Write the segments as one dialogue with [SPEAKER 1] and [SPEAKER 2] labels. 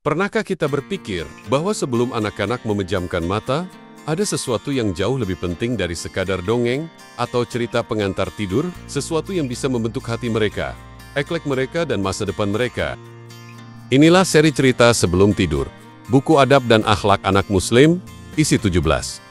[SPEAKER 1] Pernahkah kita berpikir bahwa sebelum anak-anak memejamkan mata, ada sesuatu yang jauh lebih penting dari sekadar dongeng atau cerita pengantar tidur, sesuatu yang bisa membentuk hati mereka, akhlak mereka dan masa depan mereka. Inilah seri cerita sebelum tidur. Buku Adab dan Akhlak Anak Muslim, isi 17.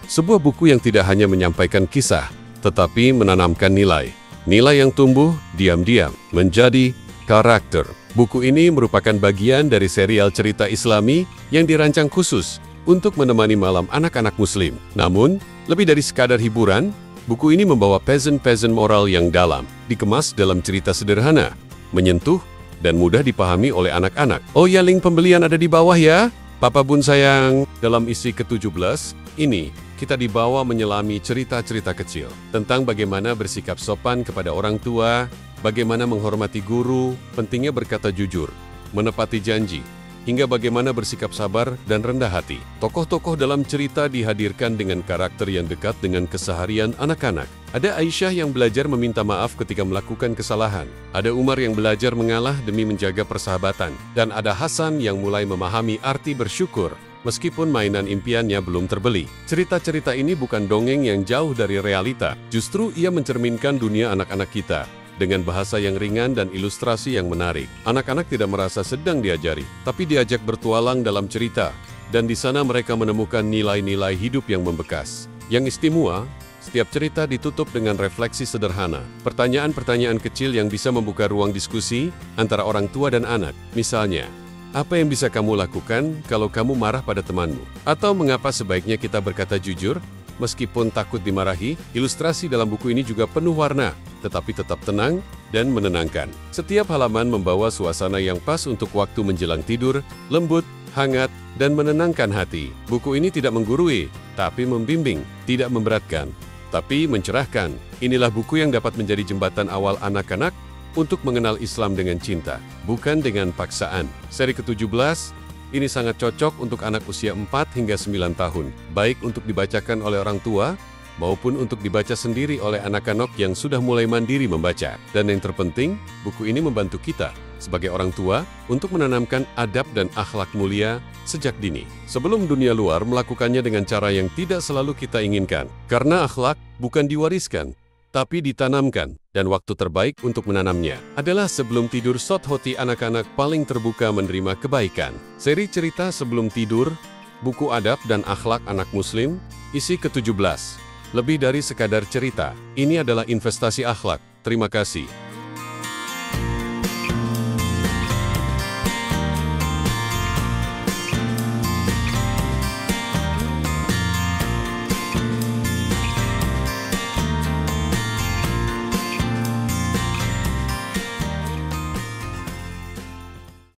[SPEAKER 1] Sebuah buku yang tidak hanya menyampaikan kisah, tetapi menanamkan nilai. Nilai yang tumbuh diam-diam menjadi karakter. Buku ini merupakan bagian dari serial cerita Islami yang dirancang khusus untuk menemani malam anak-anak Muslim. Namun, lebih dari sekadar hiburan, buku ini membawa pesan-pesan moral yang dalam, dikemas dalam cerita sederhana, menyentuh, dan mudah dipahami oleh anak-anak. Oh ya, link pembelian ada di bawah ya. Papa Bun sayang, dalam isi ke-17, ini kita dibawa menyelami cerita-cerita kecil tentang bagaimana bersikap sopan kepada orang tua, bagaimana menghormati guru, pentingnya berkata jujur, menepati janji, hingga bagaimana bersikap sabar dan rendah hati. Tokoh-tokoh dalam cerita dihadirkan dengan karakter yang dekat dengan keseharian anak-anak. Ada Aisyah yang belajar meminta maaf ketika melakukan kesalahan. Ada Umar yang belajar mengalah demi menjaga persahabatan. Dan ada Hasan yang mulai memahami arti bersyukur, meskipun mainan impiannya belum terbeli. Cerita-cerita ini bukan dongeng yang jauh dari realita. Justru ia mencerminkan dunia anak-anak kita dengan bahasa yang ringan dan ilustrasi yang menarik. Anak-anak tidak merasa sedang diajari, tapi diajak bertualang dalam cerita, dan di sana mereka menemukan nilai-nilai hidup yang membekas. Yang istimewa, setiap cerita ditutup dengan refleksi sederhana, pertanyaan-pertanyaan kecil yang bisa membuka ruang diskusi antara orang tua dan anak. Misalnya, apa yang bisa kamu lakukan kalau kamu marah pada temanmu? Atau mengapa sebaiknya kita berkata jujur meskipun takut dimarahi? Ilustrasi dalam buku ini juga penuh warna, tetapi tetap tenang dan menenangkan. Setiap halaman membawa suasana yang pas untuk waktu menjelang tidur, lembut, hangat, dan menenangkan hati. Buku ini tidak menggurui, tapi membimbing, tidak memberatkan, tapi mencerahkan. Inilah buku yang dapat menjadi jembatan awal anak-anak untuk mengenal Islam dengan cinta, bukan dengan paksaan. Seri ke-17, ini sangat cocok untuk anak usia 4 hingga 9 tahun, baik untuk dibacakan oleh orang tua, maupun untuk dibaca sendiri oleh anak-anak yang sudah mulai mandiri membaca. Dan yang terpenting, buku ini membantu kita, sebagai orang tua, untuk menanamkan adab dan akhlak mulia sejak dini. Sebelum dunia luar melakukannya dengan cara yang tidak selalu kita inginkan. Karena akhlak bukan diwariskan, tapi ditanamkan, dan waktu terbaik untuk menanamnya adalah sebelum tidur. Sot hoti anak-anak paling terbuka menerima kebaikan. Seri cerita sebelum tidur, buku adab dan akhlak anak Muslim, isi ke-17. Lebih dari sekadar cerita, ini adalah investasi akhlak. Terima kasih.